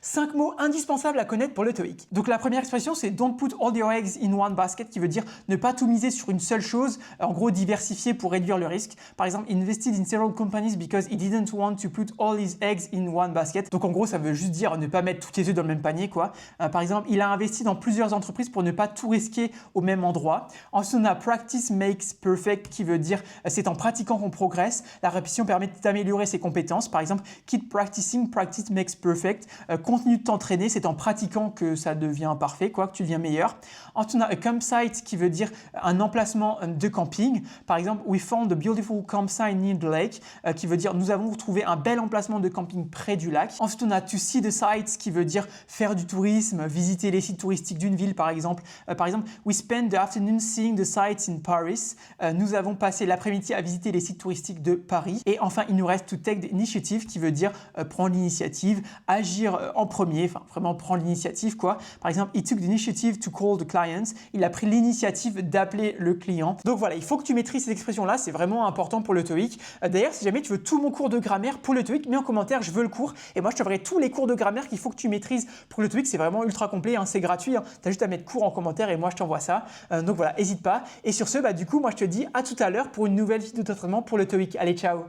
5 mots indispensables à connaître pour le TOEIC. Donc la première expression c'est don't put all your eggs in one basket qui veut dire ne pas tout miser sur une seule chose, en gros diversifier pour réduire le risque. Par exemple, invested in several companies because he didn't want to put all his eggs in one basket. Donc en gros ça veut juste dire ne pas mettre tous tes œufs dans le même panier quoi. Par exemple, il a investi dans plusieurs entreprises pour ne pas tout risquer au même endroit. Ensuite on a practice makes perfect qui veut dire c'est en pratiquant qu'on progresse. La répétition permet d'améliorer ses compétences. Par exemple, keep practicing, practice makes perfect. Continue de t'entraîner, c'est en pratiquant que ça devient parfait, quoi, que tu deviens meilleur. Ensuite, on a a campsite qui veut dire un emplacement de camping. Par exemple, we found a beautiful campsite near the lake, qui veut dire nous avons trouvé un bel emplacement de camping près du lac. Ensuite, on a to see the sights qui veut dire faire du tourisme, visiter les sites touristiques d'une ville, par exemple. We spent the afternoon seeing the sights in Paris. Nous avons passé l'après-midi à visiter les sites touristiques de Paris. Et enfin, il nous reste to take the initiative qui veut dire prendre l'initiative, agir en premier, enfin vraiment prendre l'initiative quoi. Par exemple, he took the initiative to call the clients. Il a pris l'initiative d'appeler le client. Donc voilà, il faut que tu maîtrises ces expressions-là, c'est vraiment important pour le TOEIC. D'ailleurs, si jamais tu veux tout mon cours de grammaire pour le TOEIC, mets en commentaire, je veux le cours. Et moi, je te ferai tous les cours de grammaire qu'il faut que tu maîtrises pour le TOEIC. C'est vraiment ultra complet, hein, c'est gratuit. Hein. Tu as juste à mettre cours en commentaire et moi, je t'envoie ça. Donc voilà, n'hésite pas. Et sur ce, du coup, moi, je te dis à tout à l'heure pour une nouvelle vidéo d'entraînement pour le TOEIC. Allez, ciao!